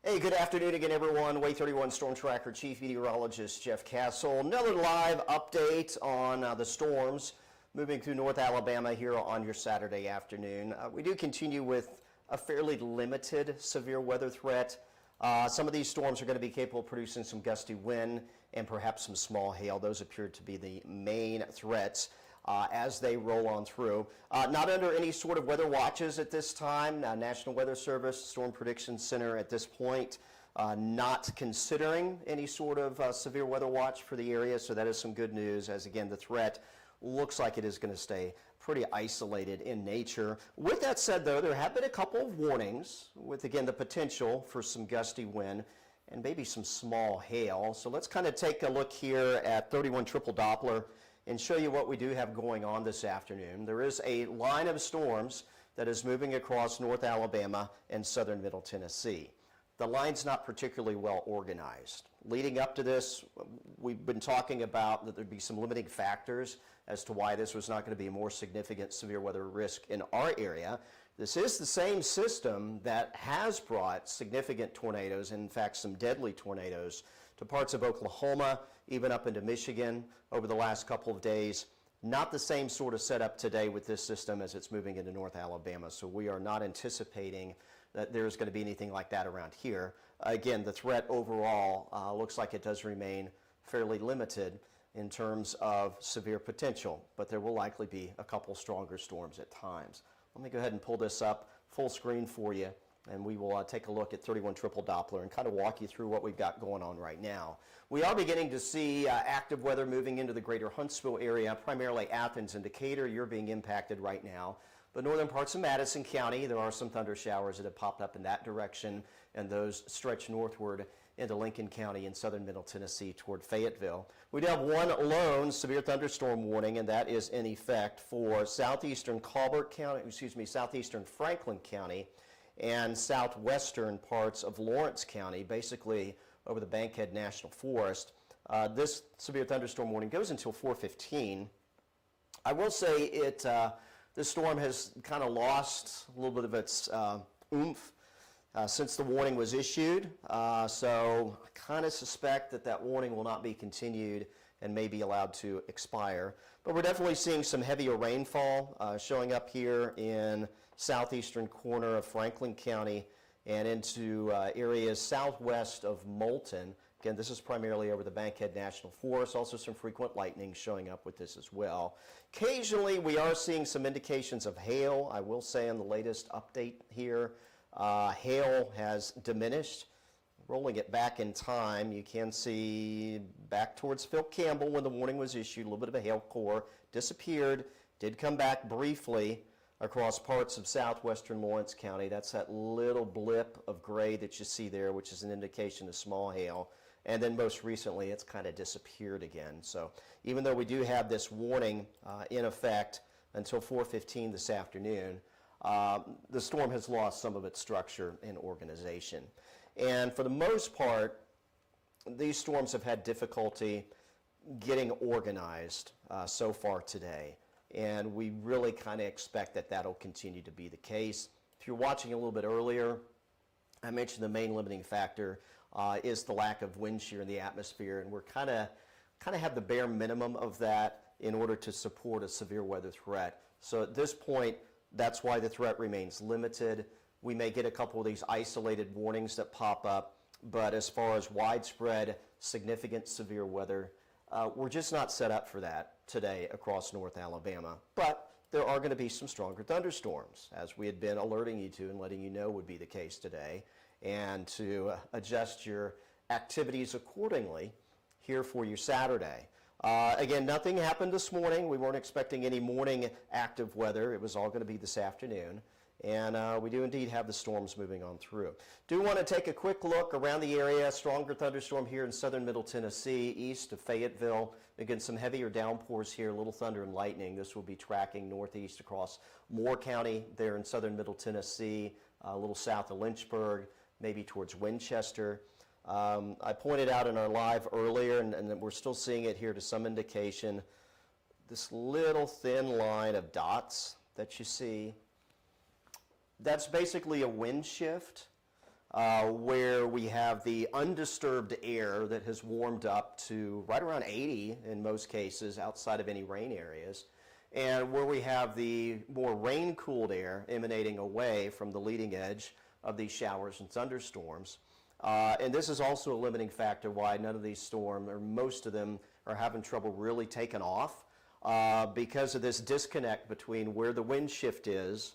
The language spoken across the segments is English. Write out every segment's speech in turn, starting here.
Hey, good afternoon again, everyone. Way 31 Storm Tracker Chief Meteorologist Jeff Castle. Another live update on the storms moving through North Alabama here on your Saturday afternoon. We do continue with a fairly limited severe weather threat. Some of these storms are going to be capable of producing some gusty wind and perhaps some small hail. Those appear to be the main threats as they roll on through. Not under any sort of weather watches at this time. National Weather Service, Storm Prediction Center at this point not considering any sort of severe weather watch for the area, so that is some good news, as again the threat looks like it is going to stay pretty isolated in nature. With that said, though, there have been a couple of warnings with, again, the potential for some gusty wind and maybe some small hail. So let's kind of take a look here at 31 triple Doppler and show you what we do have going on this afternoon. There is a line of storms that is moving across North Alabama and southern Middle Tennessee. The line's not particularly well organized. Leading up to this, we've been talking about that there'd be some limiting factors as to why this was not going to be a more significant severe weather risk in our area. This is the same system that has brought significant tornadoes, in fact some deadly tornadoes, to parts of Oklahoma, even up into Michigan over the last couple of days. Not the same sort of setup today with this system as it's moving into North Alabama, so we are not anticipating that there's going to be anything like that around here. Again, the threat overall looks like it does remain fairly limited in terms of severe potential, but there will likely be a couple stronger storms at times. Let me go ahead and pull this up full screen for you, and we will take a look at 31 triple Doppler and kind of walk you through what we've got going on right now. We are beginning to see active weather moving into the greater Huntsville area, primarily Athens and Decatur. You're being impacted right now. But northern parts of Madison County, there are some thunder showers that have popped up in that direction, and those stretch northward into Lincoln County and southern Middle Tennessee toward Fayetteville. We do have one lone severe thunderstorm warning, and that is in effect for southeastern southeastern Franklin County and southwestern parts of Lawrence County, basically over the Bankhead National Forest. This severe thunderstorm warning goes until 4:15. I will say this storm has kind of lost a little bit of its oomph since the warning was issued. So I kind of suspect that warning will not be continued and may be allowed to expire. But we're definitely seeing some heavier rainfall showing up here in southeastern corner of Franklin County and into areas southwest of Moulton. Again, this is primarily over the Bankhead National Forest. Also some frequent lightning showing up with this as well. Occasionally, we are seeing some indications of hail. I will say on the latest update here, hail has diminished. Rolling it back in time, you can see back towards Phil Campbell when the warning was issued, a little bit of a hail core disappeared, did come back briefly across parts of southwestern Lawrence County. That's that little blip of gray that you see there, which is an indication of small hail. And then most recently, it's kind of disappeared again. So even though we do have this warning in effect until 4:15 this afternoon, the storm has lost some of its structure and organization. And for the most part, these storms have had difficulty getting organized so far today. And we really kind of expect that that'll continue to be the case. If you're watching a little bit earlier, I mentioned the main limiting factor is the lack of wind shear in the atmosphere, and we're kind of have the bare minimum of that in order to support a severe weather threat. So at this point, that's why the threat remains limited. We may get a couple of these isolated warnings that pop up, but as far as widespread, significant severe weather, we're just not set up for that today across North Alabama. But there are going to be some stronger thunderstorms, as we had been alerting you to and letting you know would be the case today, and to adjust your activities accordingly here for your Saturday. Again, nothing happened this morning. We weren't expecting any morning active weather. It was all going to be this afternoon. And we do indeed have the storms moving on through. Do want to take a quick look around the area. Stronger thunderstorm here in southern Middle Tennessee, east of Fayetteville. Again, some heavier downpours here, little thunder and lightning. This will be tracking northeast across Moore County there in southern Middle Tennessee, a little south of Lynchburg, maybe towards Winchester. I pointed out in our live earlier, and we're still seeing it here to some indication, this little thin line of dots that you see. That's basically a wind shift where we have the undisturbed air that has warmed up to right around 80 in most cases outside of any rain areas, and where we have the more rain-cooled air emanating away from the leading edge of these showers and thunderstorms. And this is also a limiting factor why none of these storms, or most of them, are having trouble really taking off because of this disconnect between where the wind shift is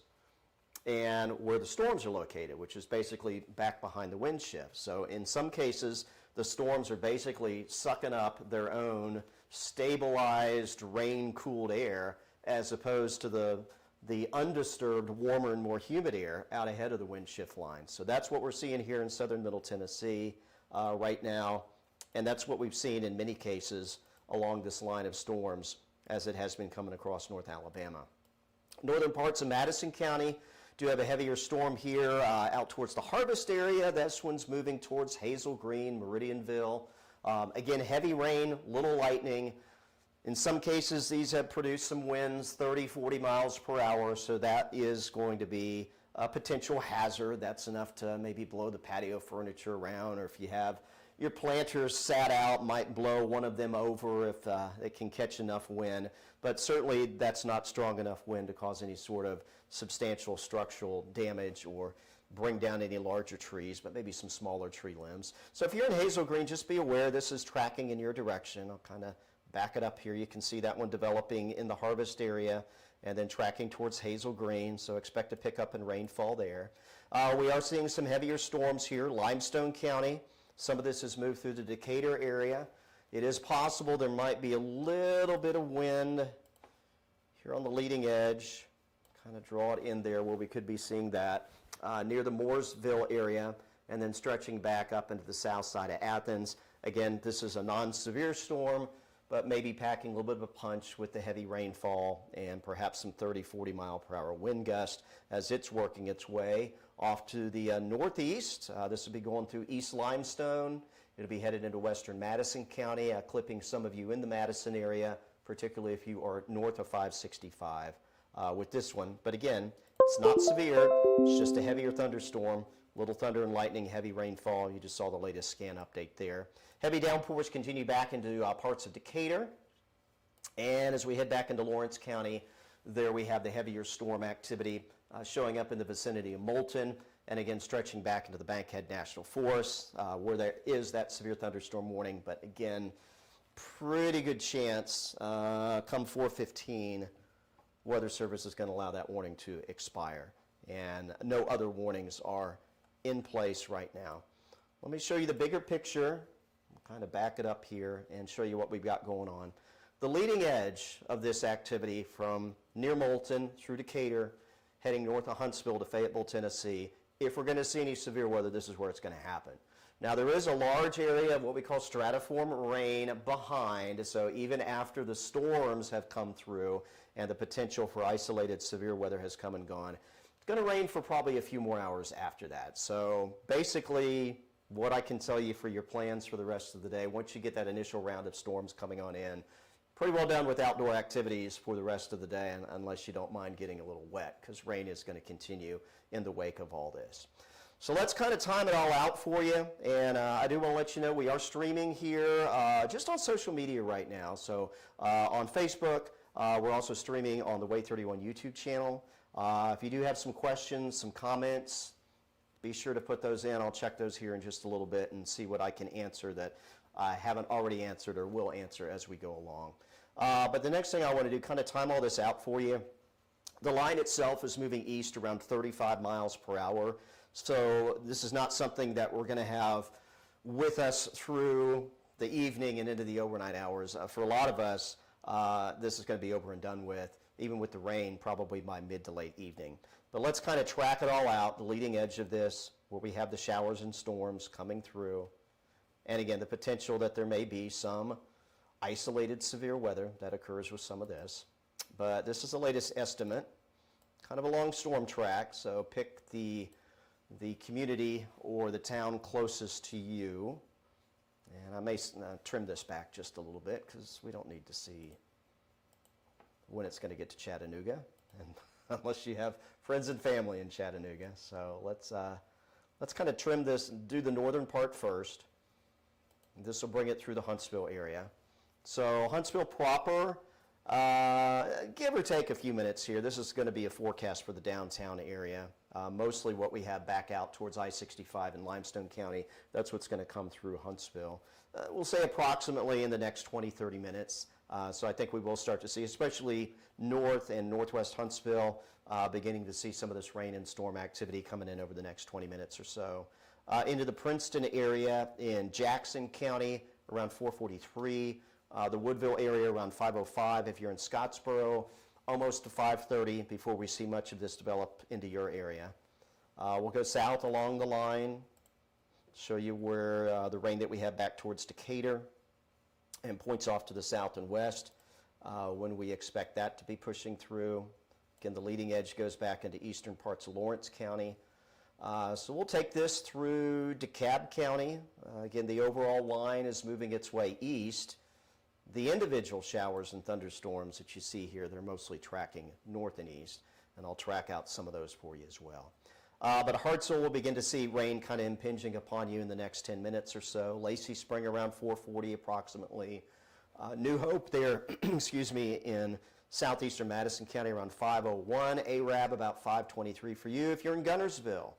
and where the storms are located, which is basically back behind the wind shift. So in some cases, the storms are basically sucking up their own stabilized, rain-cooled air as opposed to the undisturbed, warmer and more humid air out ahead of the wind shift line. So that's what we're seeing here in southern Middle Tennessee right now, and that's what we've seen in many cases along this line of storms as it has been coming across North Alabama. Northern parts of Madison County do have a heavier storm here out towards the Harvest area. This one's moving towards Hazel Green, Meridianville. Again, heavy rain, little lightning. In some cases, these have produced some winds, 30, 40 miles per hour, so that is going to be a potential hazard. That's enough to maybe blow the patio furniture around, or if you have your planters sat out, might blow one of them over if it can catch enough wind. But certainly that's not strong enough wind to cause any sort of substantial structural damage or bring down any larger trees, but maybe some smaller tree limbs. So if you're in Hazel Green, just be aware this is tracking in your direction. I'll kind of back it up here. You can see that one developing in the Harvest area and then tracking towards Hazel Green, so expect a pickup in rainfall there. We are seeing some heavier storms here, Limestone County. Some of this has moved through the Decatur area. It is possible there might be a little bit of wind here on the leading edge. Kind of draw it in there where we could be seeing that near the Mooresville area and then stretching back up into the south side of Athens. Again, this is a non-severe storm, but maybe packing a little bit of a punch with the heavy rainfall and perhaps some 30, 40 mile per hour wind gust as it's working its way off to the northeast. This will be going through East Limestone. It'll be headed into western Madison County, clipping some of you in the Madison area, particularly if you are north of 565 with this one. But again, it's not severe. It's just a heavier thunderstorm. Little thunder and lightning, heavy rainfall. You just saw the latest scan update there. Heavy downpours continue back into parts of Decatur. And as we head back into Lawrence County, there we have the heavier storm activity showing up in the vicinity of Moulton, and again stretching back into the Bankhead National Forest, where there is that severe thunderstorm warning. But again, pretty good chance come 4:15, Weather Service is going to allow that warning to expire. And no other warnings are in place right now. Let me show you the bigger picture. I'll kind of back it up here and show you what we've got going on. The leading edge of this activity from near Moulton through Decatur, heading north of Huntsville to Fayetteville, Tennessee. If we're going to see any severe weather, this is where it's going to happen. Now, there is a large area of what we call stratiform rain behind, so even after the storms have come through and the potential for isolated severe weather has come and gone, it's going to rain for probably a few more hours after that. So basically, what I can tell you for your plans for the rest of the day, once you get that initial round of storms coming on in, pretty well done with outdoor activities for the rest of the day, unless you don't mind getting a little wet, because rain is going to continue in the wake of all this. So let's kind of time it all out for you, and I do want to let you know we are streaming here just on social media right now. So on Facebook, we're also streaming on the Way 31 YouTube channel. If you do have some questions, some comments, be sure to put those in. I'll check those here in just a little bit and see what I can answer that I haven't already answered or will answer as we go along. But the next thing I want to do, kind of time all this out for you. The line itself is moving east around 35 miles per hour. So this is not something that we're going to have with us through the evening and into the overnight hours. For a lot of us, this is going to be over and done with, even with the rain, probably by mid to late evening. But let's kind of track it all out, the leading edge of this, where we have the showers and storms coming through. And again, the potential that there may be some isolated severe weather that occurs with some of this. But this is the latest estimate, kind of a long storm track, so pick the community or the town closest to you. And I may trim this back just a little bit because we don't need to see when it's going to get to Chattanooga, and unless you have friends and family in Chattanooga. So let's Let's kind of trim this and do the northern part first. This will bring it through the Huntsville area. So Huntsville proper, give or take a few minutes here. This is going to be a forecast for the downtown area. Mostly what we have back out towards I-65 in Limestone County. That's what's going to come through Huntsville. We'll say approximately in the next 20, 30 minutes. So I think we will start to see, especially north and northwest Huntsville, beginning to see some of this rain and storm activity coming in over the next 20 minutes or so. Into the Princeton area in Jackson County around 4:43. The Woodville area around 5:05 if you're in Scottsboro, almost to 5:30 before we see much of this develop into your area. We'll go south along the line, show you where the rain that we have back towards Decatur and points off to the south and west when we expect that to be pushing through. Again, the leading edge goes back into eastern parts of Lawrence County. So we'll take this through DeKalb County. Again, the overall line is moving its way east. The individual showers and thunderstorms that you see here, they're mostly tracking north and east, and I'll track out some of those for you as well. But Hartselle will begin to see rain kind of impinging upon you in the next 10 minutes or so. Lacey Spring around 4:40 approximately. New Hope there, excuse me, in southeastern Madison County around 5:01. Arab about 5:23 for you. If you're in Gunnersville,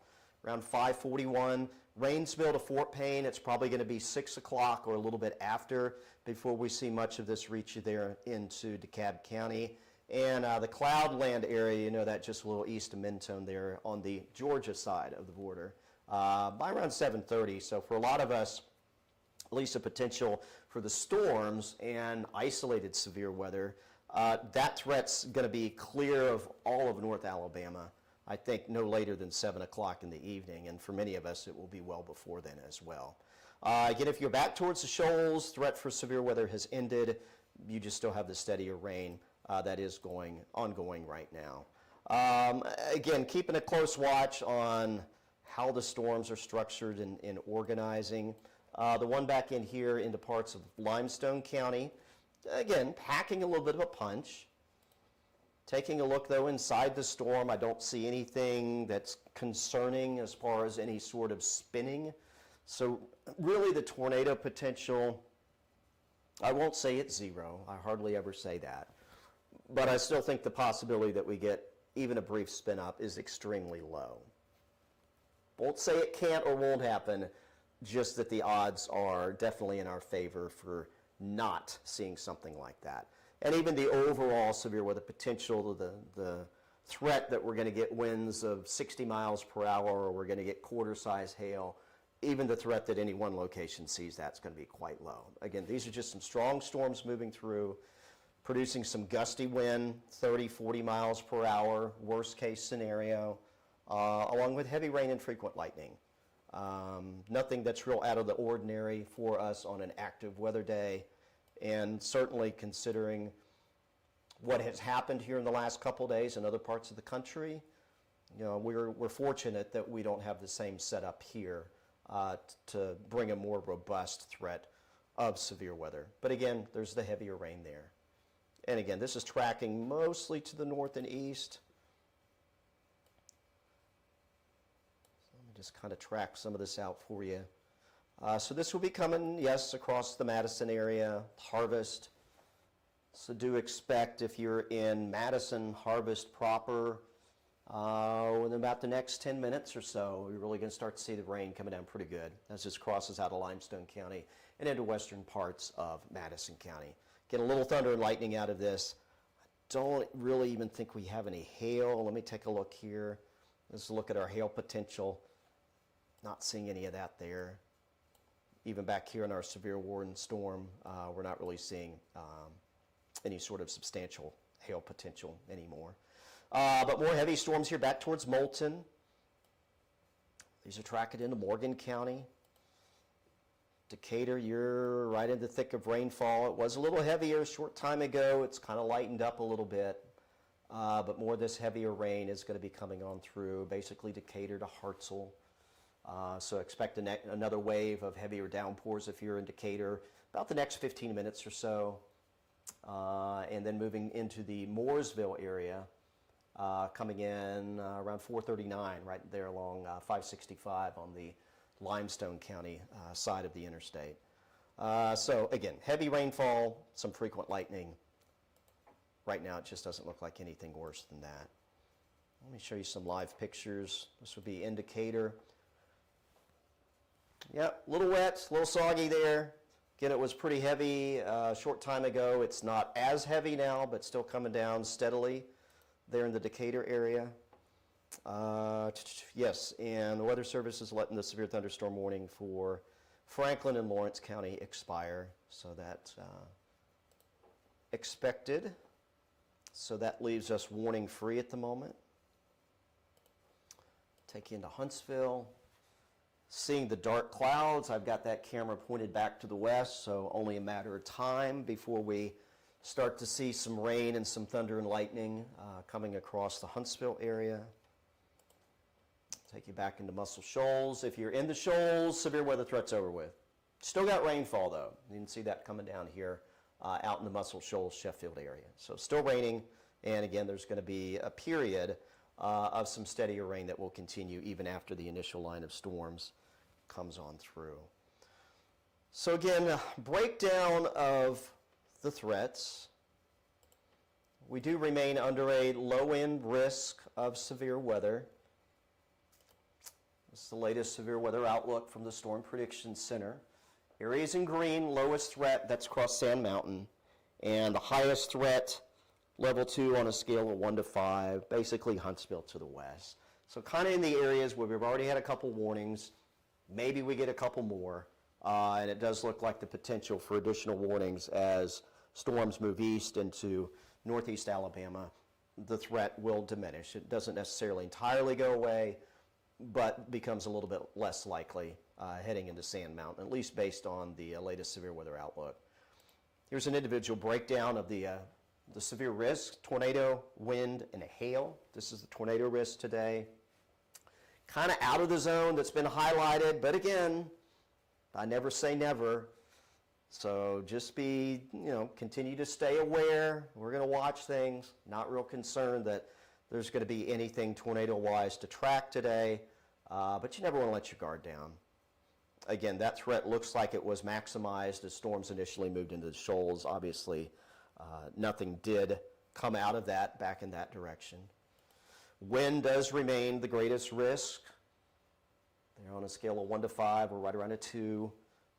around 5:41. Rainsville to Fort Payne, it's probably going to be 6 o'clock or a little bit after before we see much of this reach you there into DeKalb County. And the Cloudland area, you know that just a little east of Mentone there on the Georgia side of the border, by around 7:30. So for a lot of us, at least a potential for the storms and isolated severe weather, that threat's going to be clear of all of North Alabama, I think no later than 7 o'clock in the evening, and for many of us it will be well before then as well. Again, if you're back towards the shoals, threat for severe weather has ended. You just still have the steadier rain that is ongoing right now. Again, keeping a close watch on how the storms are structured and organizing. The one back in here into parts of Limestone County, again, packing a little bit of a punch. Taking a look, though, inside the storm, I don't see anything that's concerning as far as any sort of spinning. So really the tornado potential, I won't say it's zero. I hardly ever say that. But I still think the possibility that we get even a brief spin up is extremely low. Won't say it can't or won't happen, just that the odds are definitely in our favor for not seeing something like that. And even the overall severe weather potential, the threat that we're going to get winds of 60 miles per hour or we're going to get quarter-size hail, even the threat that any one location sees, that's going to be quite low. Again, these are just some strong storms moving through, producing some gusty wind, 30, 40 miles per hour, worst case scenario, along with heavy rain and frequent lightning. Nothing that's real out of the ordinary for us on an active weather day. And certainly considering what has happened here in the last couple days in other parts of the country, you know, we're fortunate that we don't have the same setup here to bring a more robust threat of severe weather. But again, there's the heavier rain there. And again, this is tracking mostly to the north and east. So let me just kind of track some of this out for you. So this will be coming, yes, across the Madison area, Harvest. So do expect if you're in Madison, Harvest proper, within about the next 10 minutes or so, we're really going to start to see the rain coming down pretty good as this crosses out of Limestone County and into western parts of Madison County. Get a little thunder and lightning out of this. I don't really even think we have any hail. Let me take a look here. Let's look at our hail potential. Not seeing any of that there. Even back here in our severe warning storm, we're not really seeing any sort of substantial hail potential anymore. But more heavy storms here back towards Moulton. These are tracking into Morgan County. Decatur, you're right in the thick of rainfall. It was a little heavier a short time ago. It's kind of lightened up a little bit. But more of this heavier rain is going to be coming on through, basically Decatur to Hartselle. So expect another wave of heavier downpours if you're in Decatur, about the next 15 minutes or so. And then moving into the Mooresville area, coming in around 439, right there along 565 on the Limestone County side of the interstate. So again, heavy rainfall, some frequent lightning. Right now, it just doesn't look like anything worse than that. Let me show you some live pictures. This would be indicator. Yep, a little wet, a little soggy there. Again, it was pretty heavy a short time ago. It's not as heavy now, but still coming down steadily there in the Decatur area. Yes, and the Weather Service is letting the severe thunderstorm warning for Franklin and Lawrence County expire, so that's expected. So that leaves us warning free at the moment. Take you into Huntsville. Seeing the dark clouds, I've got that camera pointed back to the west, so only a matter of time before we start to see some rain and some thunder and lightning coming across the Huntsville area. Take you back into Muscle Shoals. If you're in the Shoals, severe weather threat's over with. Still got rainfall though. You can see that coming down here out in the Muscle Shoals, Sheffield area. So still raining, and again, there's going to be a period of some steadier rain that will continue even after the initial line of storms comes on through. So again, breakdown of the threats. We do remain under a low-end risk of severe weather. This is the latest severe weather outlook from the Storm Prediction Center. Areas in green, lowest threat, that's across Sand Mountain, and the highest threat, level 2 on a scale of 1 to 5, basically Huntsville to the west. So kind of in the areas where we've already had a couple warnings, maybe we get a couple more, and it does look like the potential for additional warnings as storms move east into northeast Alabama. The threat will diminish. It doesn't necessarily entirely go away, but becomes a little bit less likely heading into Sand Mountain, at least based on the latest severe weather outlook. Here's an individual breakdown of the severe risks: tornado, wind, and hail. This is the tornado risk today. Kind of out of the zone that's been highlighted, but again, I never say never. So just continue to stay aware. We're going to watch things. Not real concerned that there's going to be anything tornado-wise to track today, but you never want to let your guard down. Again, that threat looks like it was maximized as storms initially moved into the shoals. Obviously, nothing did come out of that back in that direction. Wind does remain the greatest risk. They're on a scale of 1 to 5. We're right around a 2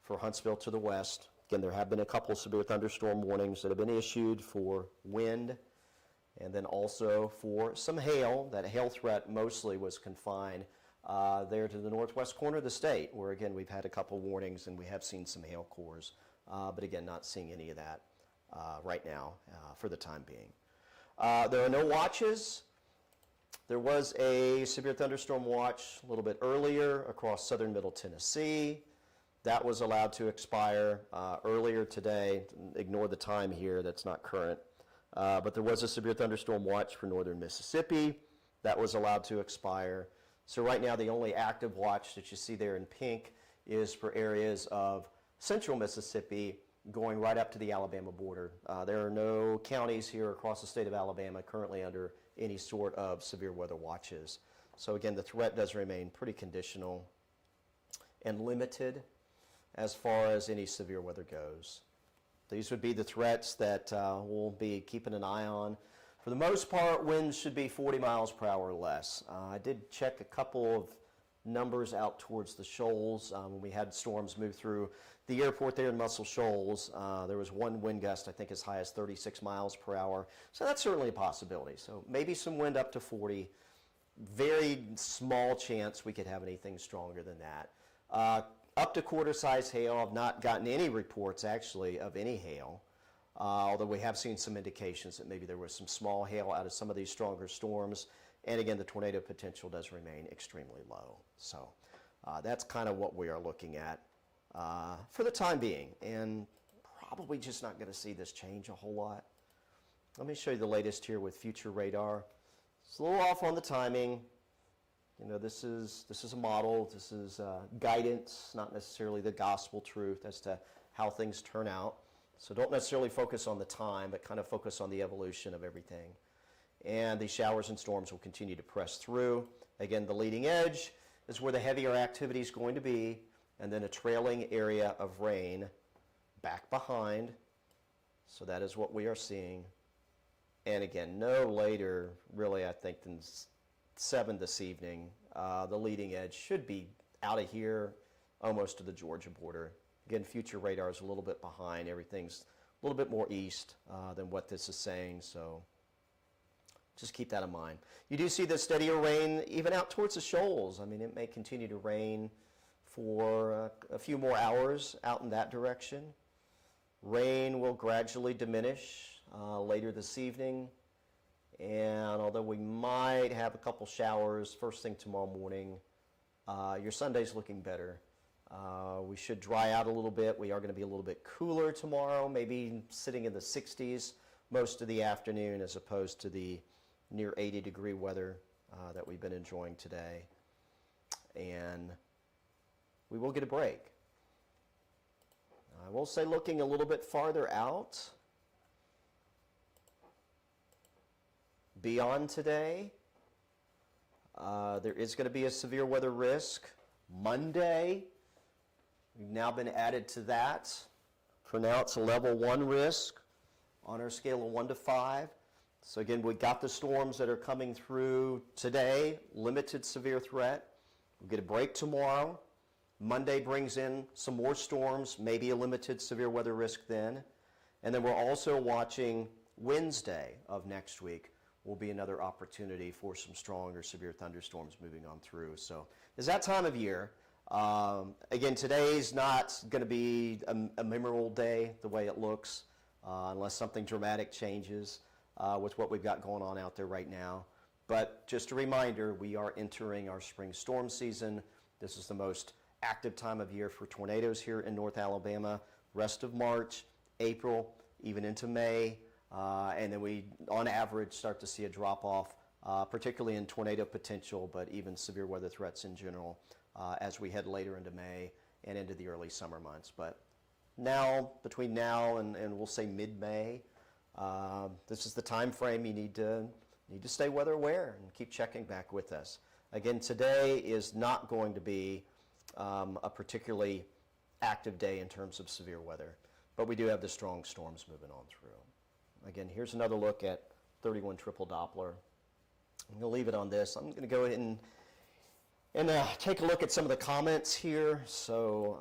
for Huntsville to the west. Again, there have been a couple severe thunderstorm warnings that have been issued for wind and then also for some hail. That hail threat mostly was confined there to the northwest corner of the state, where again we've had a couple warnings and we have seen some hail cores, but again not seeing any of that right now for the time being. There are no watches. There was a severe thunderstorm watch a little bit earlier across southern Middle Tennessee. That was allowed to expire earlier today. Ignore the time here, that's not current. But there was a severe thunderstorm watch for northern Mississippi. That was allowed to expire. So right now the only active watch that you see there in pink is for areas of central Mississippi going right up to the Alabama border. There are no counties here across the state of Alabama currently under any sort of severe weather watches. So again, the threat does remain pretty conditional and limited as far as any severe weather goes. These would be the threats that we'll be keeping an eye on. For the most part, winds should be 40 miles per hour or less. I did check a couple of numbers out towards the shoals when we had storms move through the airport there in Muscle Shoals. There was one wind gust, I think as high as 36 miles per hour. So that's certainly a possibility. So maybe some wind up to 40. Very small chance we could have anything stronger than that. Up to quarter-size hail. I've not gotten any reports, actually, of any hail, although we have seen some indications that maybe there was some small hail out of some of these stronger storms. And again, the tornado potential does remain extremely low. So that's kind of what we are looking at for the time being, and probably just not going to see this change a whole lot. Let me show you the latest here with future radar. It's a little off on the timing. You know, this is a model, this is guidance, not necessarily the gospel truth as to how things turn out. So don't necessarily focus on the time, but kind of focus on the evolution of everything. and the showers and storms will continue to press through. Again, the leading edge is where the heavier activity is going to be, and then a trailing area of rain back behind. So that is what we are seeing. And again, no later, really, I think, than 7 this evening. The leading edge should be out of here almost to the Georgia border. Again, future radar is a little bit behind. Everything's a little bit more east than what this is saying, so just keep that in mind. You do see the steadier rain even out towards the shoals. I mean, it may continue to rain for a few more hours out in that direction. Rain will gradually diminish later this evening, and although we might have a couple showers first thing tomorrow morning, your Sunday's looking better. We should dry out a little bit. We are going to be a little bit cooler tomorrow, maybe sitting in the 60s most of the afternoon as opposed to the near 80-degree weather that we've been enjoying today. And we will get a break. I will say, looking a little bit farther out, beyond today, there is going to be a severe weather risk. Monday, we've now been added to that. For now, it's a level 1 risk on our scale of 1 to 5. So again, we got the storms that are coming through today, limited severe threat. We'll get a break tomorrow. Monday brings in some more storms, maybe a limited severe weather risk then. And then we're also watching Wednesday of next week will be another opportunity for some strong or severe thunderstorms moving on through. So it's that time of year. Again, today's not going to be a memorable day the way it looks, unless something dramatic changes with what we've got going on out there right now. But just a reminder, we are entering our spring storm season. This is the most active time of year for tornadoes here in North Alabama. Rest of March, April, even into May. And then we, on average, start to see a drop-off, particularly in tornado potential, but even severe weather threats in general as we head later into May and into the early summer months. But now, between now and we'll say mid-May, this is the time frame you need to stay weather aware and keep checking back with us. Again, today is not going to be a particularly active day in terms of severe weather, but we do have the strong storms moving on through. Again, here's another look at 31 triple Doppler. I'm going to leave it on this. I'm going to go ahead and take a look at some of the comments here. So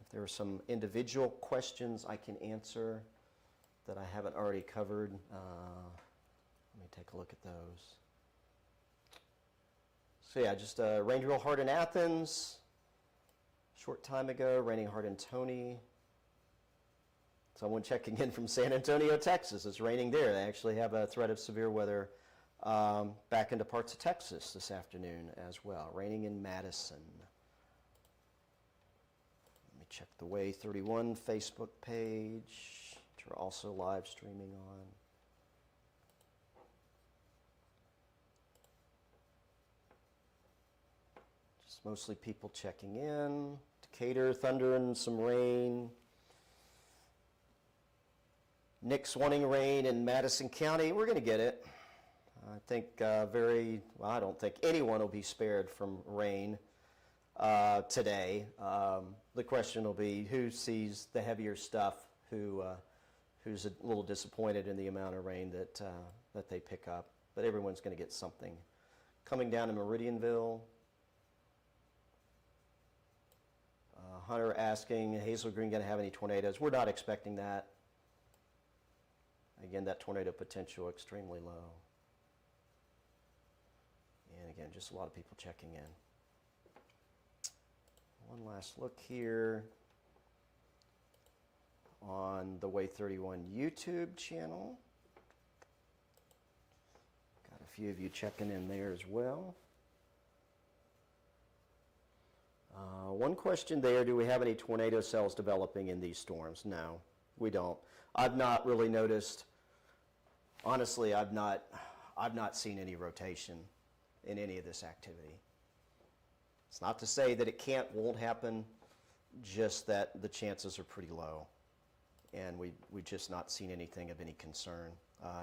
if there are some individual questions I can answer that I haven't already covered, let me take a look at those. So yeah, just rained real hard in Athens short time ago, raining hard in Tony. Someone checking in from San Antonio, Texas. It's raining there. They actually have a threat of severe weather back into parts of Texas this afternoon as well. Raining in Madison. Let me check the Way 31 Facebook page, which we're also live streaming on. Just mostly people checking in. Decatur, thunder and some rain. Nick's wanting rain in Madison County. We're going to get it. I think I don't think anyone will be spared from rain today. The question will be who sees the heavier stuff, who's a little disappointed in the amount of rain that they pick up. But everyone's going to get something. Coming down to Meridianville. Hunter asking, Hazel Green going to have any tornadoes? We're not expecting that. Again, that tornado potential extremely low. And again, just a lot of people checking in. One last look here on the Way 31 YouTube channel. Got a few of you checking in there as well. One question there, do we have any tornado cells developing in these storms? No, we don't. I've not really noticed, honestly, I've not seen any rotation in any of this activity. It's not to say that it won't happen, just that the chances are pretty low. And we've just not seen anything of any concern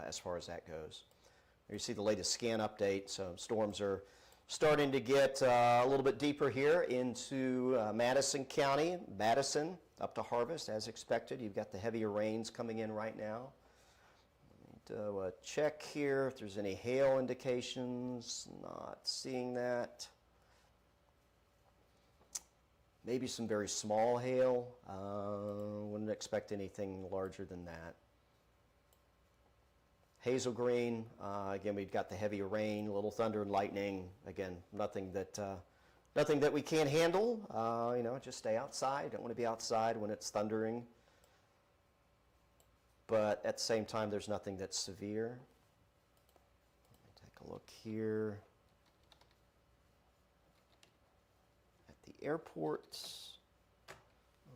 as far as that goes. You see the latest scan update, so storms are starting to get a little bit deeper here into Madison County, Madison up to Harvest as expected. You've got the heavier rains coming in right now. Do a check here if there's any hail indications. Not seeing that. Maybe some very small hail. Wouldn't expect anything larger than that. Hazel green, again, we've got the heavier rain, a little thunder and lightning. Again, nothing that we can't handle. You know, just stay outside. Don't want to be outside when it's thundering. But at the same time, there's nothing that's severe. Let me take a look here at the airports.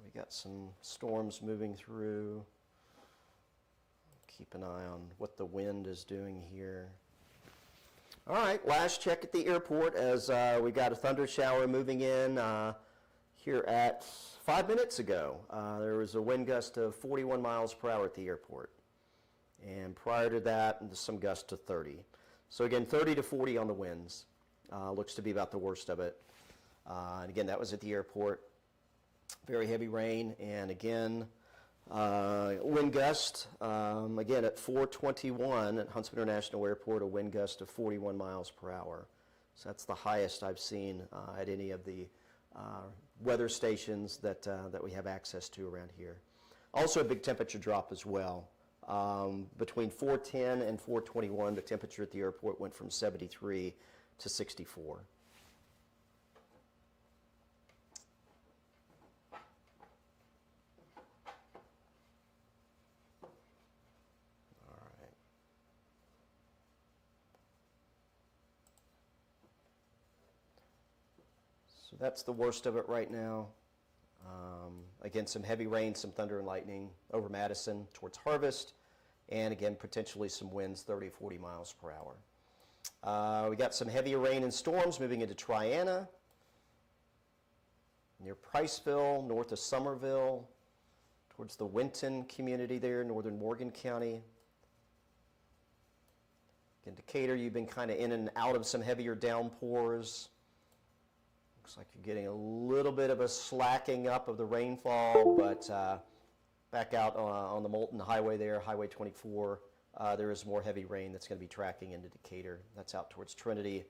We got some storms moving through. Keep an eye on what the wind is doing here. All right, last check at the airport as we got a thunder shower moving in here at 5 minutes ago. There was a wind gust of 41 miles per hour at the airport. And prior to that, some gust to 30. So again, 30 to 40 on the winds. Looks to be about the worst of it. And again, that was at the airport. Very heavy rain, and again, wind gust, again at 4:21 at Huntsville International Airport, a wind gust of 41 miles per hour. So that's the highest I've seen at any of the weather stations that we have access to around here. Also a big temperature drop as well. Between 4:10 and 4:21, the temperature at the airport went from 73 to 64. So that's the worst of it right now. Again, some heavy rain, some thunder and lightning over Madison towards Harvest, and again, potentially some winds 30, 40 miles per hour. We got some heavier rain and storms moving into Triana, near Priceville, north of Somerville, towards the Winton community there, northern Morgan County. In Decatur, you've been kind of in and out of some heavier downpours. Looks like you're getting a little bit of a slacking up of the rainfall, but back out on the Moulton Highway there, Highway 24, there is more heavy rain that's going to be tracking into Decatur. That's out towards Trinity.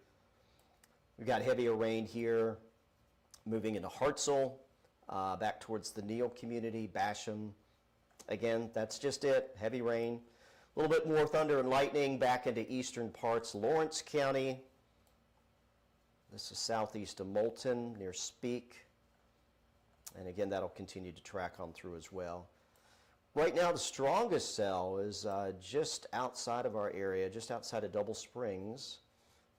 We've got heavier rain here moving into Hartselle, back towards the Neal community, Basham. Again, that's just it, heavy rain. A little bit more thunder and lightning back into eastern parts, Lawrence County. This is southeast of Moulton, near Speak. And again, that'll continue to track on through as well. Right now, the strongest cell is just outside of our area, just outside of Double Springs.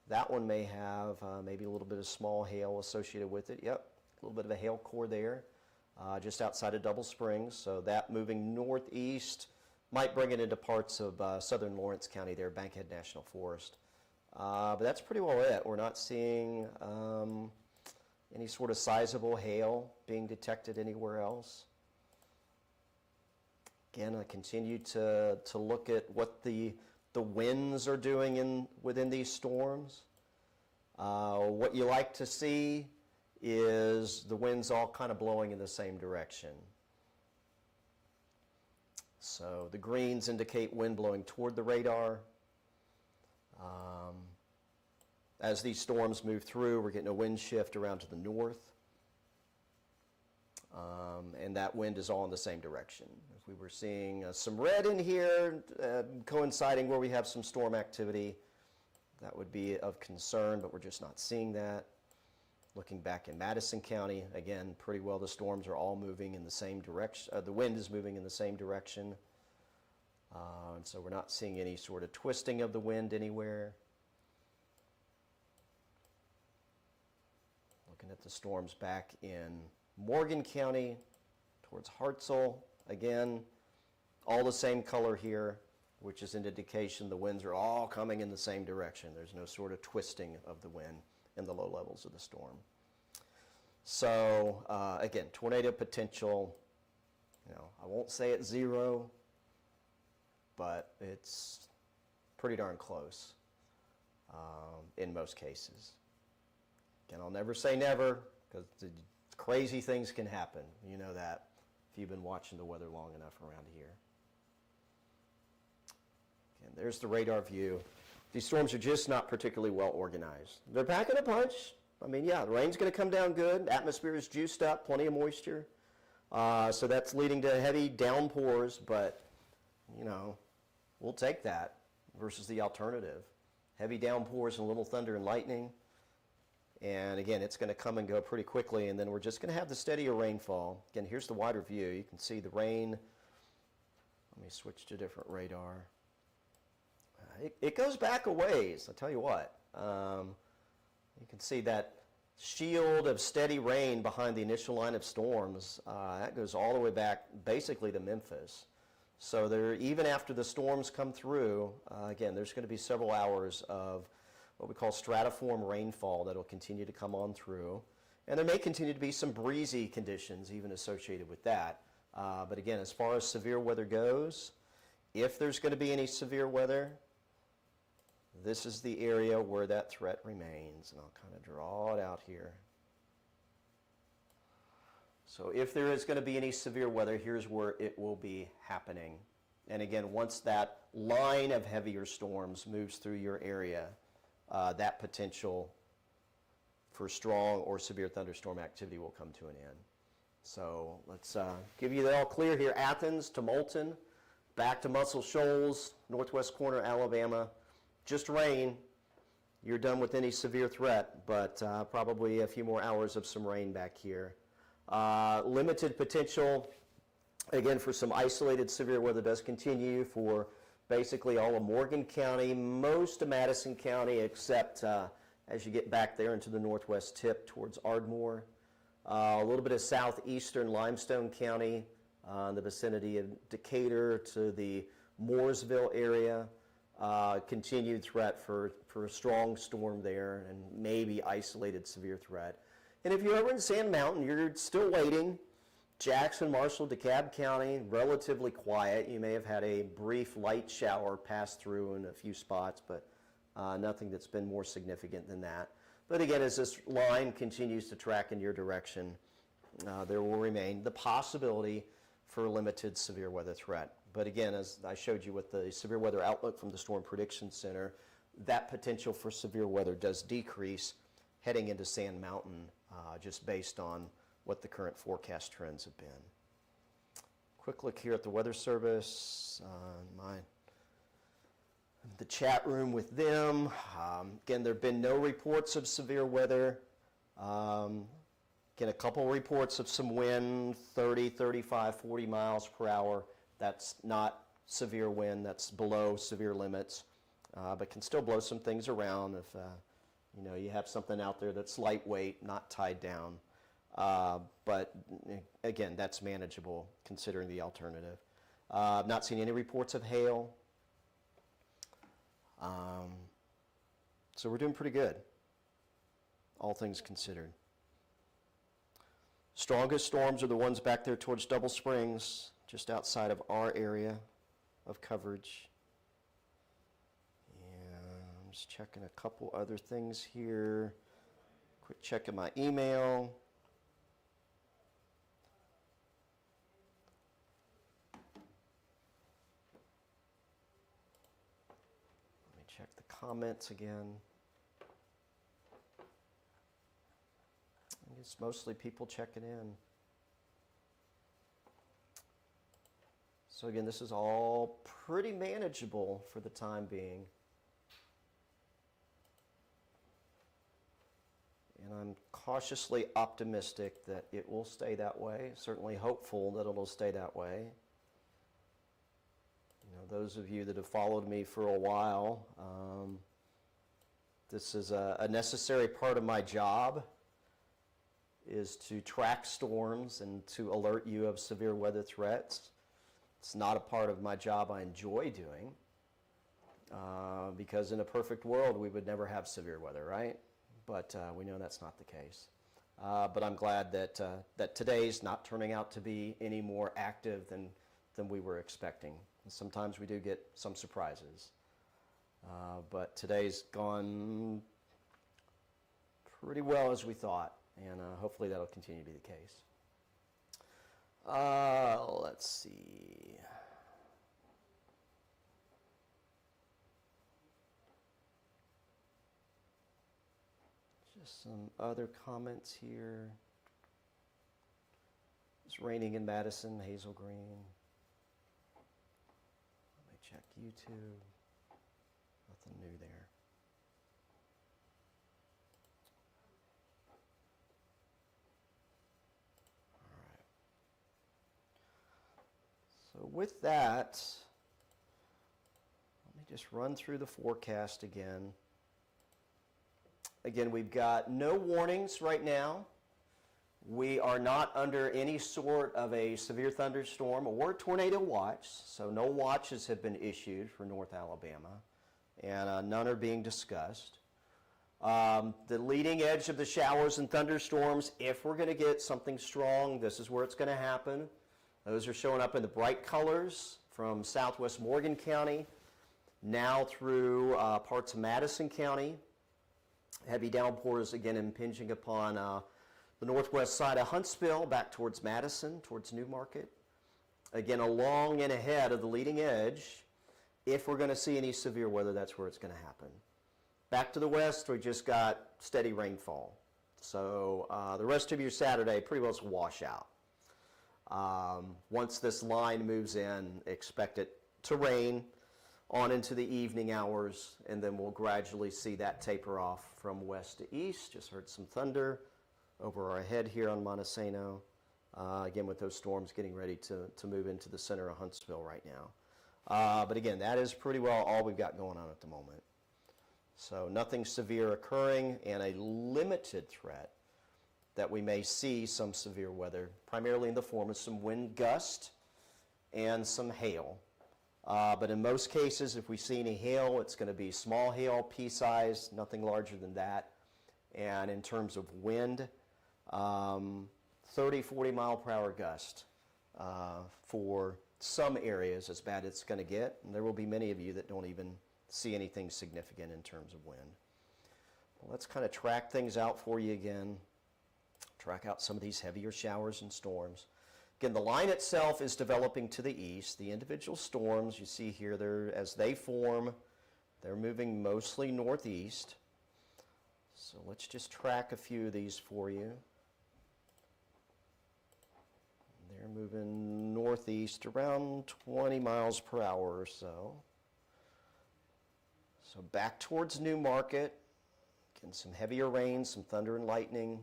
That one may have maybe a little bit of small hail associated with it. Yep, a little bit of a hail core there, just outside of Double Springs. So that moving northeast might bring it into parts of southern Lawrence County there, Bankhead National Forest. But that's pretty well it. We're not seeing any sort of sizable hail being detected anywhere else. Again, I continue to look at what the winds are doing within these storms. What you like to see is the winds all kind of blowing in the same direction. So the greens indicate wind blowing toward the radar. As these storms move through, we're getting a wind shift around to the north. And that wind is all in the same direction. If we were seeing some red in here, coinciding where we have some storm activity, that would be of concern, but we're just not seeing that. Looking back in Madison County, again, pretty well the storms are all moving in the same direction. The wind is moving in the same direction. And so we're not seeing any sort of twisting of the wind anywhere. Looking at the storms back in Morgan County towards Hartselle. Again, all the same color here, which is an indication the winds are all coming in the same direction. There's no sort of twisting of the wind in the low levels of the storm. So again, tornado potential, I won't say it's zero, but it's pretty darn close. in most cases. And I'll never say never, because crazy things can happen. You know that if you've been watching the weather long enough around here. And there's the radar view. These storms are just not particularly well organized. They're packing a punch. I mean, yeah, the rain's going to come down good. Atmosphere is juiced up, plenty of moisture. So that's leading to heavy downpours, but, you know, we'll take that versus the alternative. Heavy downpours and a little thunder and lightning. And again, it's going to come and go pretty quickly, and then we're just going to have the steadier rainfall. Again, here's the wider view. You can see the rain. Let me switch to a different radar. It goes back a ways, I'll tell you what. You can see that shield of steady rain behind the initial line of storms. That goes all the way back basically to Memphis. So there, even after the storms come through, again, there's going to be several hours of what we call stratiform rainfall that will continue to come on through. And there may continue to be some breezy conditions even associated with that. But again, as far as severe weather goes, if there's going to be any severe weather, this is the area where that threat remains. And I'll kind of draw it out here. So if there is going to be any severe weather, here's where it will be happening. And again, once that line of heavier storms moves through your area, that potential for strong or severe thunderstorm activity will come to an end. So let's give you the all clear here. Athens to Moulton, back to Muscle Shoals, northwest corner Alabama. Just rain. You're done with any severe threat, but probably a few more hours of some rain back here. Limited potential, again, for some isolated severe weather does continue for basically all of Morgan County, most of Madison County, except as you get back there into the northwest tip towards Ardmore. A little bit of southeastern Limestone County, in the vicinity of Decatur to the Mooresville area. Continued threat for a strong storm there and maybe isolated severe threat. And if you're over in Sand Mountain, you're still waiting. Jackson, Marshall, DeKalb County, relatively quiet. You may have had a brief light shower pass through in a few spots, but nothing that's been more significant than that. But again, as this line continues to track in your direction, there will remain the possibility for limited severe weather threat. But again, as I showed you with the severe weather outlook from the Storm Prediction Center, that potential for severe weather does decrease heading into Sand Mountain, just based on what the current forecast trends have been. Quick look here at the Weather Service, the chat room with them. Again, there have been no reports of severe weather. Again, a couple reports of some wind, 30, 35, 40 miles per hour. That's not severe wind, that's below severe limits, but can still blow some things around if you know, you have something out there that's lightweight, not tied down. But again, that's manageable considering the alternative. I've not seen any reports of hail. So we're doing pretty good, all things considered. Strongest storms are the ones back there towards Double Springs, just outside of our area of coverage. And I'm just checking a couple other things here. Quick check of my email. Let me check the comments again. It's mostly people checking in. So again, this is all pretty manageable for the time being. And I'm cautiously optimistic that it will stay that way. Certainly hopeful that it'll stay that way. You know, those of you that have followed me for a while, this is a necessary part of my job, is to track storms and to alert you of severe weather threats. It's not a part of my job I enjoy doing, because in a perfect world we would never have severe weather, right? But we know that's not the case. But I'm glad that that today's not turning out to be any more active than we were expecting. And sometimes we do get some surprises. But today's gone pretty well as we thought, and hopefully that'll continue to be the case. Let's see. Just some other comments here. It's raining in Madison, Hazel Green. Let me check YouTube. Nothing new there. So with that, let me just run through the forecast again. Again, we've got no warnings right now. We are not under any sort of a severe thunderstorm or tornado watch, so no watches have been issued for North Alabama, and none are being discussed. The leading edge of the showers and thunderstorms, if we're going to get something strong, this is where it's going to happen. Those are showing up in the bright colors from southwest Morgan County, now through parts of Madison County. Heavy downpours again impinging upon the northwest side of Huntsville, back towards Madison, towards Newmarket. Again, along and ahead of the leading edge. If we're going to see any severe weather, that's where it's going to happen. Back to the west, we just got steady rainfall. So the rest of your Saturday pretty well is a washout. Once this line moves in, expect it to rain on into the evening hours, and then we'll gradually see that taper off from west to east. Just heard some thunder over our head here on Montesano. Again, with those storms getting ready to move into the center of Huntsville right now. But again, that is pretty well all we've got going on at the moment. So nothing severe occurring, and a limited threat that we may see some severe weather, primarily in the form of some wind gust and some hail. But in most cases, if we see any hail, it's going to be small hail, pea-size, nothing larger than that. And in terms of wind, 30, 40 mile per hour gust for some areas, as bad as it's going to get. And there will be many of you that don't even see anything significant in terms of wind. Well, let's kind of track things out for you again. Track out some of these heavier showers and storms. Again, the line itself is developing to the east. The individual storms you see here, as they form, they're moving mostly northeast. So let's just track a few of these for you. They're moving northeast around 20 miles per hour or so. So back towards Newmarket, again, some heavier rain, some thunder and lightning.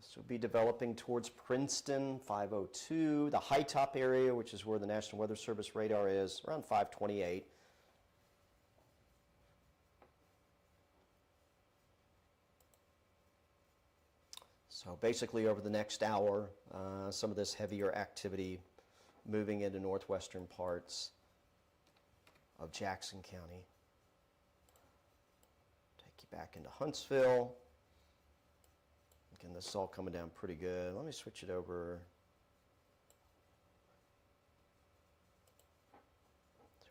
This will be developing towards Princeton, 502, the high top area, which is where the National Weather Service radar is, around 528. So basically over the next hour, some of this heavier activity moving into northwestern parts of Jackson County. Take you back into Huntsville. Again, this is all coming down pretty good. Let me switch it over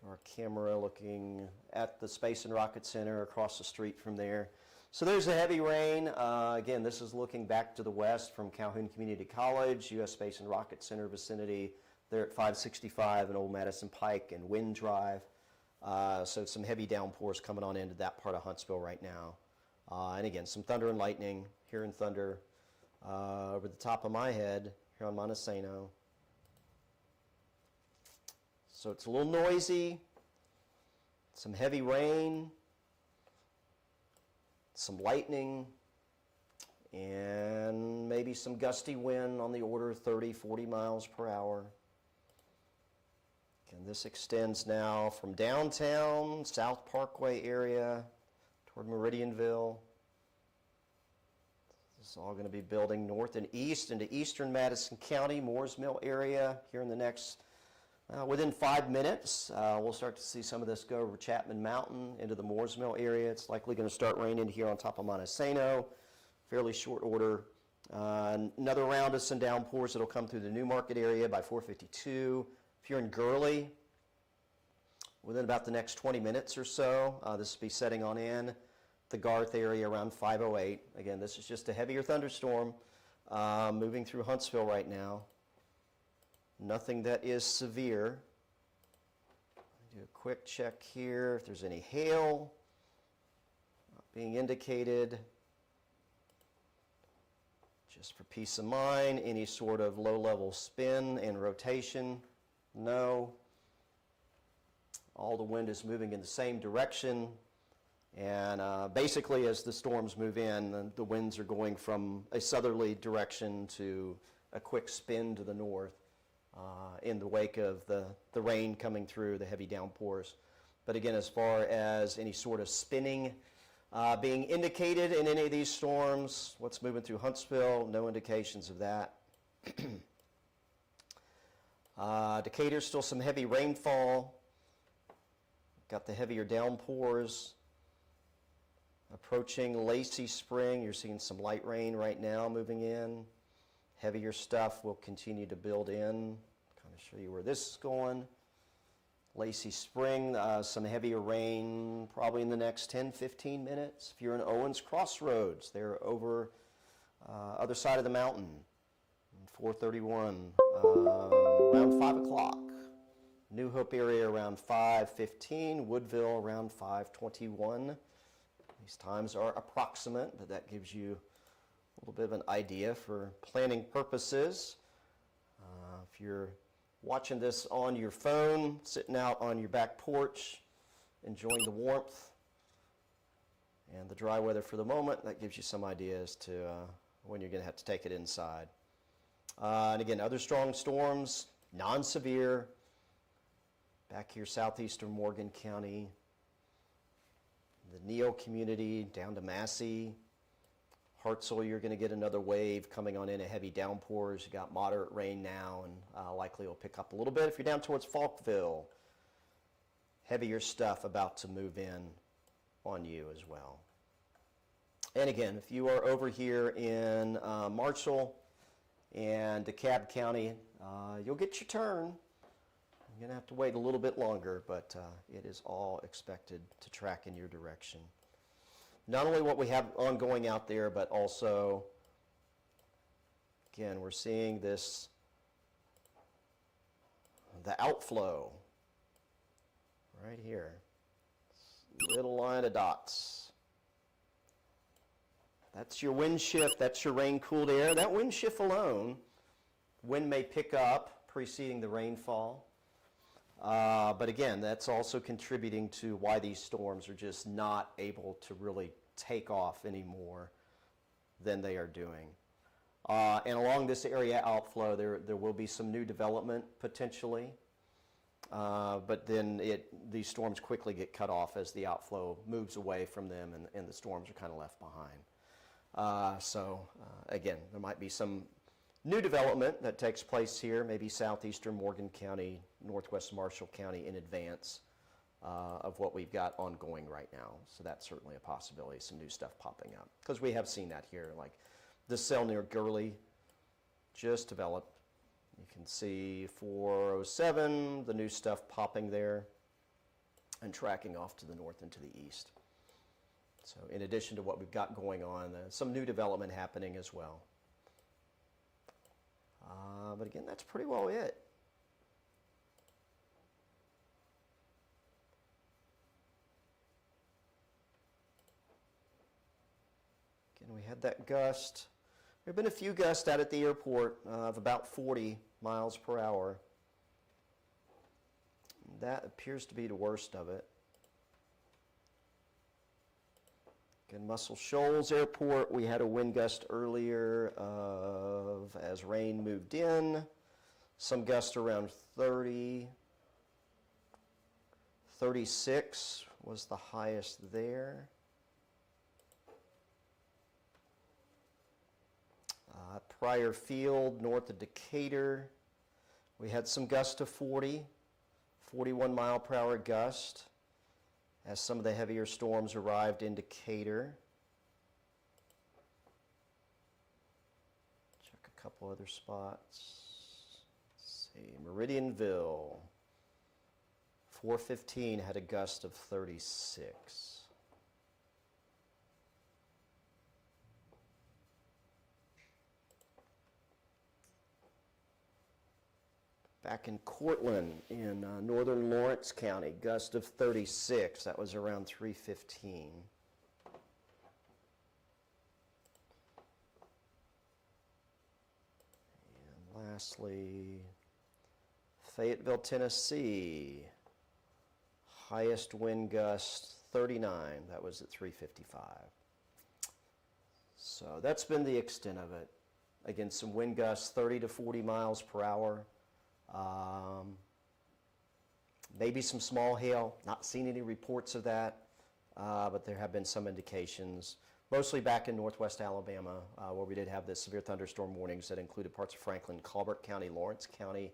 to our camera looking at the Space and Rocket Center across the street from there. So there's a heavy rain. Again, this is looking back to the west from Calhoun Community College, U.S. Space and Rocket Center vicinity. They're at 565 and Old Madison Pike and Wind Drive. So some heavy downpours coming on into that part of Huntsville right now. And again, some thunder and lightning, hearing thunder over the top of my head here on Montesano. So it's a little noisy, some heavy rain, some lightning, and maybe some gusty wind on the order of 30, 40 miles per hour. And this extends now from downtown, South Parkway area, toward Meridianville. This is all going to be building north and east into eastern Madison County, Moores Mill area here in the next, within 5 minutes. We'll start to see some of this go over Chapman Mountain into the Moores Mill area. It's likely going to start raining here on top of Montesano, fairly short order. Another round of some downpours that will come through the Newmarket area by 4:52. If you're in Gurley, within about the next 20 minutes or so. This will be setting on in the Garth area around 5:08. Again, this is just a heavier thunderstorm moving through Huntsville right now. Nothing that is severe. Do a quick check here if there's any hail being indicated. Just for peace of mind, any sort of low-level spin and rotation, no. All the wind is moving in the same direction, and basically as the storms move in, the winds are going from a southerly direction to a quick spin to the north in the wake of the rain coming through, the heavy downpours. But again, as far as any sort of spinning being indicated in any of these storms, what's moving through Huntsville, no indications of that. Decatur, still some heavy rainfall. Got the heavier downpours. Approaching Lacey Spring, you're seeing some light rain right now moving in. Heavier stuff will continue to build in. Kind of show you where this is going. Lacey Spring, some heavier rain probably in the next 10-15 minutes. If you're in Owens Crossroads, they're over other side of the mountain, 431, around 5 o'clock. New Hope area around 5:15, Woodville around 5:21. These times are approximate, but that gives you a little bit of an idea for planning purposes. If you're watching this on your phone, sitting out on your back porch, enjoying the warmth and the dry weather for the moment, that gives you some idea as to when you're going to have to take it inside. And again, other strong storms, non-severe, back here southeastern Morgan County, the Neal community down to Massey. Hartselle, you're going to get another wave coming on in, a heavy downpours. You got moderate rain now, and likely will pick up a little bit. If you're down towards Falkville, heavier stuff about to move in on you as well. And again, if you are over here in Marshall and DeKalb County, you'll get your turn. You're going to have to wait a little bit longer, but it is all expected to track in your direction. Not only what we have ongoing out there, but also, again, we're seeing this, the outflow right here. Little line of dots. That's your wind shift, that's your rain-cooled air. That wind shift alone, wind may pick up preceding the rainfall. But again, that's also contributing to why these storms are just not able to really take off any more than they are doing. And along this area outflow, there will be some new development potentially. But then these storms quickly get cut off as the outflow moves away from them, and the storms are kind of left behind. Again, there might be some new development that takes place here, maybe southeastern Morgan County, northwest Marshall County in advance of what we've got ongoing right now. So that's certainly a possibility, some new stuff popping up. Because we have seen that here, like the cell near Gurley just developed. You can see 407, the new stuff popping there and tracking off to the north and to the east. So in addition to what we've got going on, some new development happening as well. But again, that's pretty well it. Again, we had that gust. There have been a few gusts out at the airport of about 40 miles per hour. That appears to be the worst of it. In Muscle Shoals Airport, we had a wind gust earlier as rain moved in. Some gusts around 30. 36 was the highest there. Pryor Field, north of Decatur, we had some gusts to 40, 41 mile per hour gust, as some of the heavier storms arrived in Decatur. Check a couple other spots. Let's see, Meridianville, 4:15 had a gust of 36. Back in Cortland in northern Lawrence County, gust of 36. That was around 3:15. And lastly, Fayetteville, Tennessee, highest wind gust 39. That was at 3:55. So that's been the extent of it. Again, some wind gusts 30 to 40 miles per hour. Maybe some small hail, not seen any reports of that, but there have been some indications, mostly back in northwest Alabama, where we did have the severe thunderstorm warnings that included parts of Franklin, Colbert County, Lawrence County.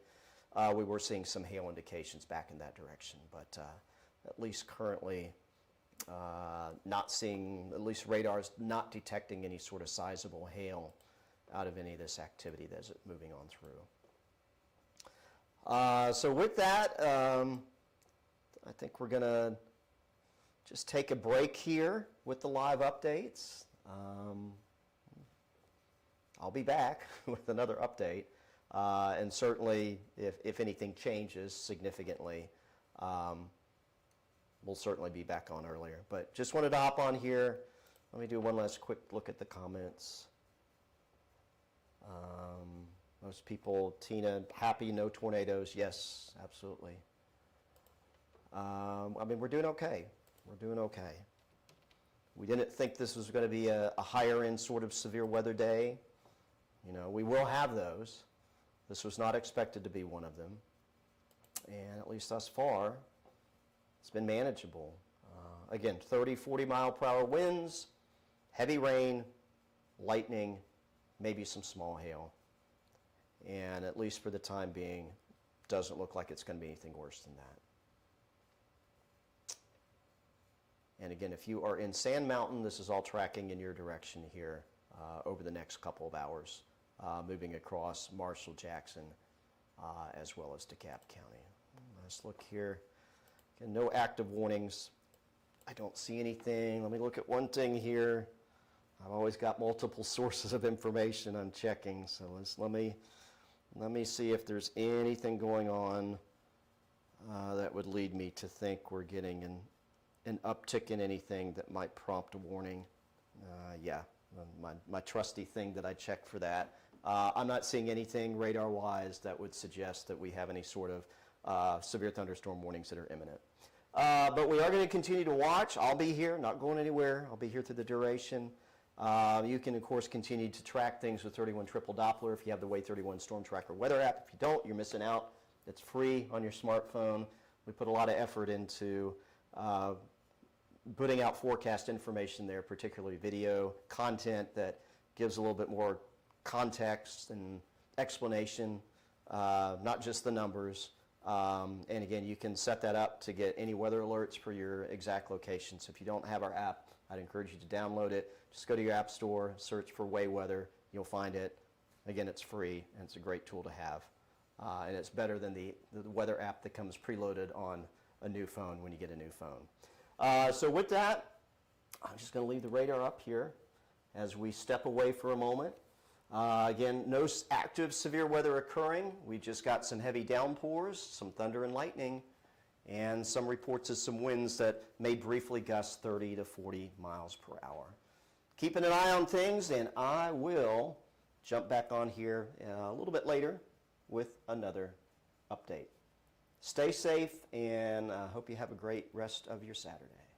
We were seeing some hail indications back in that direction, but at least currently not seeing, at least radar's not detecting any sort of sizable hail out of any of this activity that's moving on through. So with that, I think we're going to just take a break here with the live updates. I'll be back with another update. And certainly, if anything changes significantly, we'll certainly be back on earlier. But just wanted to hop on here. Let me do one last quick look at the comments. Most people, Tina, happy, no tornadoes. Yes, absolutely. I mean, we're doing okay. We're doing okay. We didn't think this was going to be a higher end sort of severe weather day. You know, we will have those. This was not expected to be one of them. And at least thus far, it's been manageable. Again, 30, 40 mile per hour winds, heavy rain, lightning, maybe some small hail. And at least for the time being, doesn't look like it's going to be anything worse than that. And again, if you are in Sand Mountain, this is all tracking in your direction here over the next couple of hours, moving across Marshall, Jackson, as well as DeKalb County. Let's look here. Again, no active warnings. I don't see anything. Let me look at one thing here. I've always got multiple sources of information I'm checking, so let me see if there's anything going on that would lead me to think we're getting an uptick in anything that might prompt a warning. Yeah, my trusty thing that I check for that. I'm not seeing anything radar-wise that would suggest that we have any sort of severe thunderstorm warnings that are imminent. But we are going to continue to watch. I'll be here, not going anywhere. I'll be here through the duration. You can, of course, continue to track things with 31 Triple Doppler if you have the Way 31 Storm Tracker weather app. If you don't, you're missing out. It's free on your smartphone. We put a lot of effort into putting out forecast information there, particularly video content that gives a little bit more context and explanation, not just the numbers. And again, you can set that up to get any weather alerts for your exact location. So if you don't have our app, I'd encourage you to download it. Just go to your app store, search for Way Weather. You'll find it. Again, it's free, and it's a great tool to have. And it's better than the weather app that comes preloaded on a new phone when you get a new phone. So with that, I'm just going to leave the radar up here as we step away for a moment. Again, no active severe weather occurring. We just got some heavy downpours, some thunder and lightning, and some reports of some winds that may briefly gust 30 to 40 miles per hour. Keeping an eye on things, and I will jump back on here a little bit later with another update. Stay safe, and I hope you have a great rest of your Saturday.